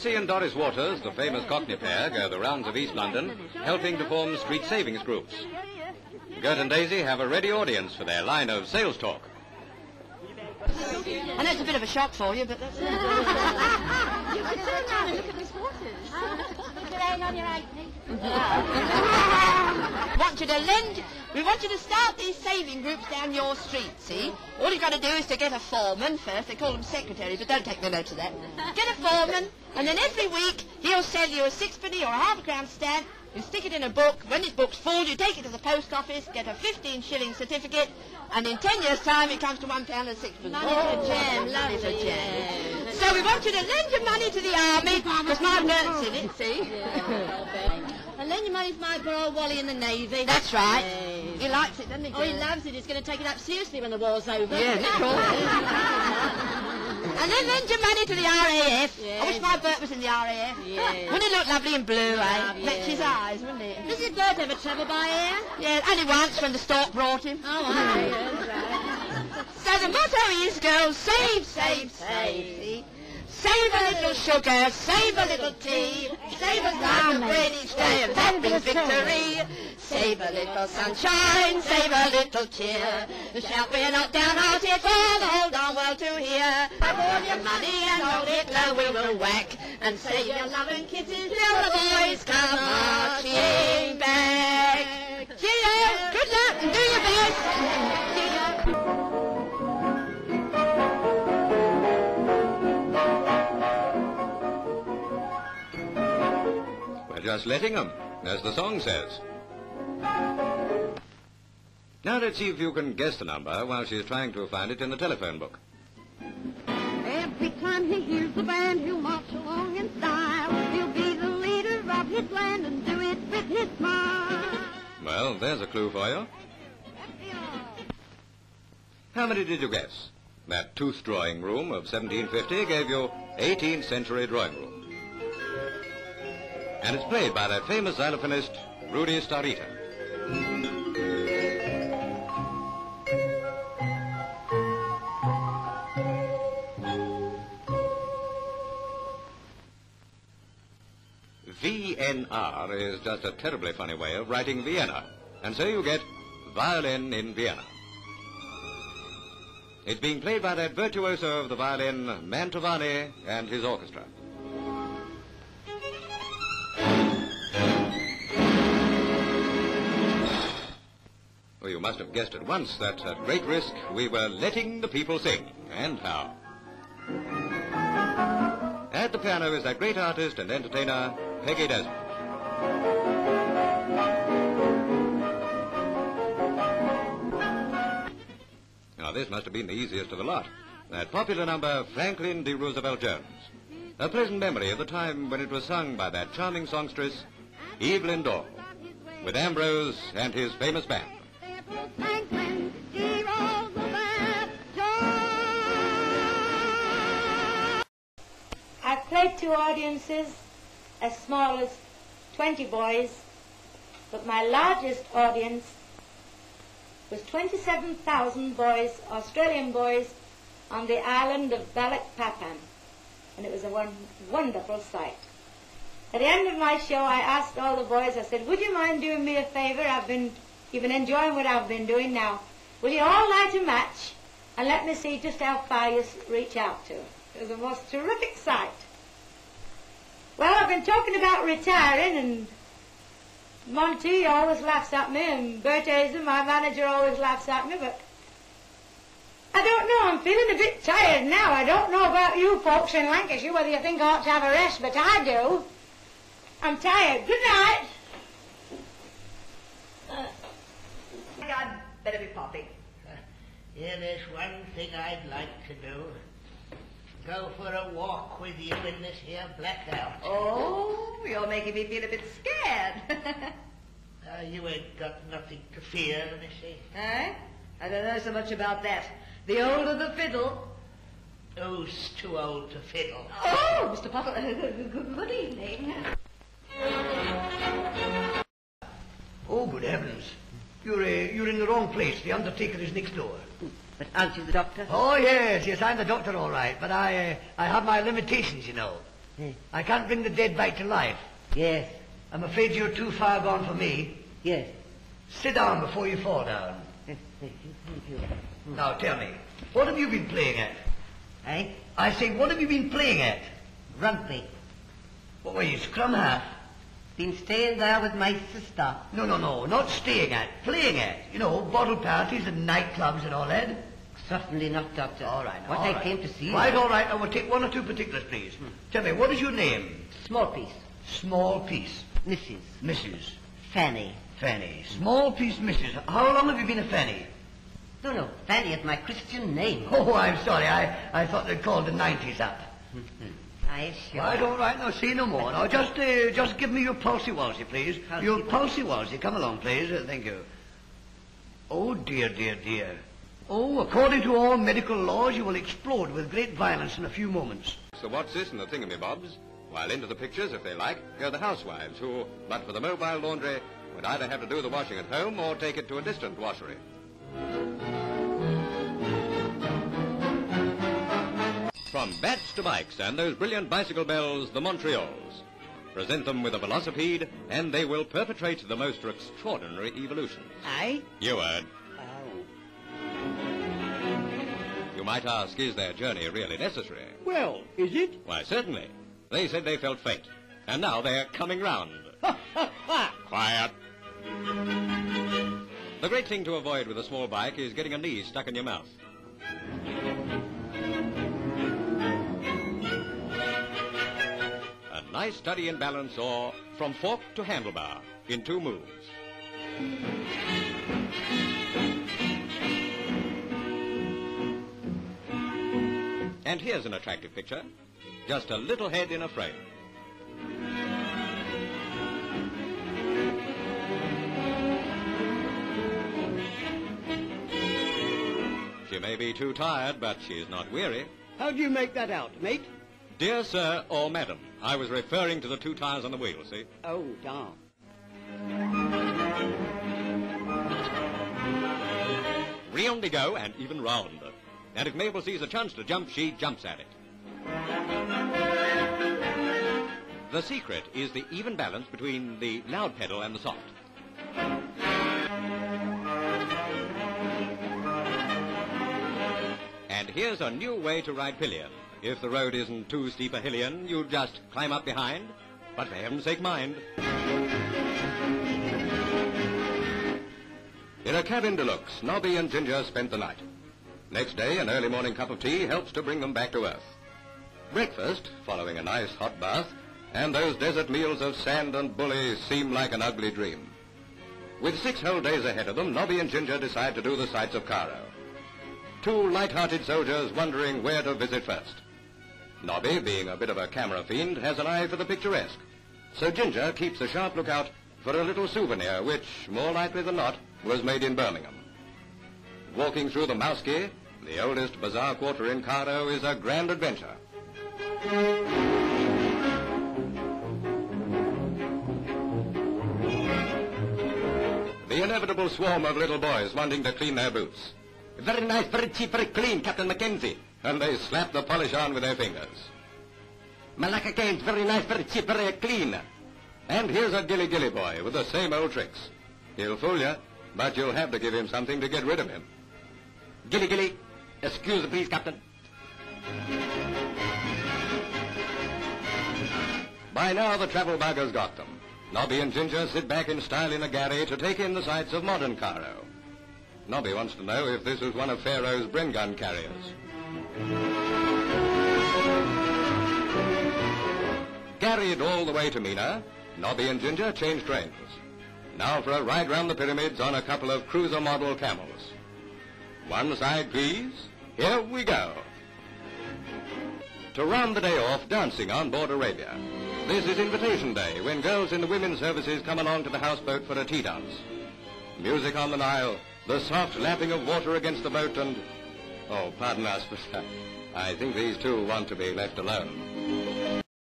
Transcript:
Elsie and Doris Waters, the famous Cockney pair, go the rounds of East London, helping to form street savings groups. Gert and Daisy have a ready audience for their line of sales talk. I know it's a bit of a shock for you, but that's... You should turn around and look at Miss Waters. On your We want you to start these saving groups down your street, see? All you've got to do is to get a foreman first. They call them secretaries, but don't take no note of that. Get a foreman, and then every week he'll sell you a sixpenny or a half-a-crown stamp. You stick it in a book. When this book's full, you take it to the post office, get a 15-shilling certificate, and in 10 years' time, it comes to £1 and sixpence. Money for jam, money for jam. So we want you to lend your money to the army, because my Gert's in it, see? And lend your money for my poor old Wally in the Navy. That's right. Yes. He likes it, doesn't he, Oh, he loves it. He's going to take it up seriously when the war's over. Yeah, of course. And then lend your money to the RAF. Yes. I wish my Bert was in the RAF. Yes. Wouldn't it look lovely in blue, eh? Yes. Fetch his eyes, wouldn't it? Does your Bert ever travel by air? Yeah, only once when the stork brought him. Oh, I that's right. So the motto is, girls, save, save, save. See? Save a little sugar, save a little tea, save a pound of bread each day, and that brings victory. Save a little sunshine, save a little cheer. Shout we're not downhearted, for the whole darn world to hear. Have all your money and old Hitler we will whack, and save your loving kisses till the boys come marching back. Cheerio, good luck, and do your best. Cheerio. Just letting them, as the song says. Now let's see if you can guess the number while she's trying to find it in the telephone book. Every time he hears the band, he'll march along in style. He'll be the leader of his land and do it with his smile. Well, there's a clue for you. How many did you guess? That tooth drawing room of 1750 gave you 18th century drawing room. And it's played by that famous xylophonist, Rudy Starita. VNR is just a terribly funny way of writing Vienna, and so you get violin in Vienna. It's being played by that virtuoso of the violin, Mantovani, and his orchestra. Well, you must have guessed at once that at great risk we were letting the people sing, and how. At the piano is that great artist and entertainer, Peggy Desmond. Now, this must have been the easiest of the lot. That popular number, Franklin D. Roosevelt Jones. A pleasant memory of the time when it was sung by that charming songstress, Evelyn Dorr, with Ambrose and his famous band. Franklin D. Roosevelt Jones. I've played to audiences as small as 20 boys, but my largest audience was 27,000 boys, Australian boys, on the island of Balikpapan, and it was a wonderful sight. At the end of my show, I asked all the boys, I said, would you mind doing me a favor? You've been enjoying what I've been doing now. Will you all light a match and let me see just how far you reach out to? It was a most terrific sight. Well, I've been talking about retiring, and Monty always laughs at me, and Gert Daisy, my manager, always laughs at me, but I don't know, I'm feeling a bit tired now. I don't know about you folks in Lancashire, whether you think I ought to have a rest, but I do. I'm tired. Good night. I'd better be popping. Yeah, there's one thing I'd like to do. Go for a walk with you in this here blackout. Oh, you're making me feel a bit scared. You ain't got nothing to fear, Missy. Eh? I don't know so much about that. The older the fiddle. Who's too old to fiddle? Oh, Mr. Potter, good evening. Oh, good heavens. You're in the wrong place. The undertaker is next door. But aren't you the doctor? Oh, yes, I'm the doctor, all right. But I have my limitations, you know. I can't bring the dead back to life. Yes. I'm afraid you're too far gone for me. Yes. Sit down before you fall down. Thank you. Now tell me, what have you been playing at? Eh? I say, what have you been playing at? Rugby. What were you, scrum half? Been staying there with my sister. No, not staying at, playing at. You know, bottle parties and nightclubs and all that. Certainly not, Doctor. All right. What all I right. came to see. Right, all right. I will take one or two particulars, please. Tell me, what is your name? Small piece. Small piece. Mrs. Mrs. Fanny. Fanny. Small piece, Mrs. How long have you been a Fanny? No. Fanny is my Christian name. Oh, I'm sorry. I thought they'd called the 90s up. I assure Right, all right. Now, say no more. Now, just give me your pulsy-walsy, please. Your pulsy-walsy. Come along, please. Thank you. Oh, dear. Oh, according to all medical laws, you will explode with great violence in a few moments. So what's this in the thingamybobs? While into the pictures, if they like, go the housewives who, but for the mobile laundry, would either have to do the washing at home or take it to a distant washery. From bats to bikes and those brilliant bicycle bells, the Montreals. Present them with a velocipede, and they will perpetrate the most extraordinary evolutions. Aye? You heard. Oh. You might ask, is their journey really necessary? Well, is it? Why, certainly. They said they felt faint, and now they're coming round. Quiet. The great thing to avoid with a small bike is getting a knee stuck in your mouth. A nice study in balance, or from fork to handlebar in 2 moves. And here's an attractive picture. Just a little head in a frame. She may be too tired, but she's not weary. How do you make that out, mate? Dear sir or madam, I was referring to the 2 tires on the wheel, see? Oh, darn. Round they go, and even round. And if Mabel sees a chance to jump, she jumps at it. The secret is the even balance between the loud pedal and the soft. And here's a new way to ride pillion. If the road isn't too steep a hillion, you just climb up behind. But for heaven's sake, mind. In a cabin deluxe, Nobby and Ginger spent the night. Next day, an early morning cup of tea helps to bring them back to earth. Breakfast, following a nice hot bath, and those desert meals of sand and bully seem like an ugly dream. With 6 whole days ahead of them, Nobby and Ginger decide to do the sights of Cairo. 2 light-hearted soldiers wondering where to visit first. Nobby, being a bit of a camera fiend, has an eye for the picturesque. So Ginger keeps a sharp lookout for a little souvenir which, more likely than not, was made in Birmingham. Walking through the Mouski, the oldest bazaar quarter in Cairo, is a grand adventure. The inevitable swarm of little boys wanting to clean their boots. Very nice, very cheap, very clean, Captain Mackenzie. And they slap the polish on with their fingers. Malacca canes, very nice, very cheap, very clean. And here's a gilly boy with the same old tricks. He'll fool you, but you'll have to give him something to get rid of him. Gilly, excuse please, Captain. By now, the travel bug has got them. Nobby and Ginger sit back in style in a galley to take in the sights of modern Cairo. Nobby wants to know if this is one of Pharaoh's Bren gun carriers. Carried all the way to Mina, Nobby and Ginger change trains. Now for a ride round the pyramids on a couple of cruiser model camels. One side, please. Here we go. To round the day off, dancing on board Arabia. This is invitation day, when girls in the women's services come along to the houseboat for a tea dance. Music on the Nile, the soft lapping of water against the boat, and... Oh, pardon us, but I think these 2 want to be left alone.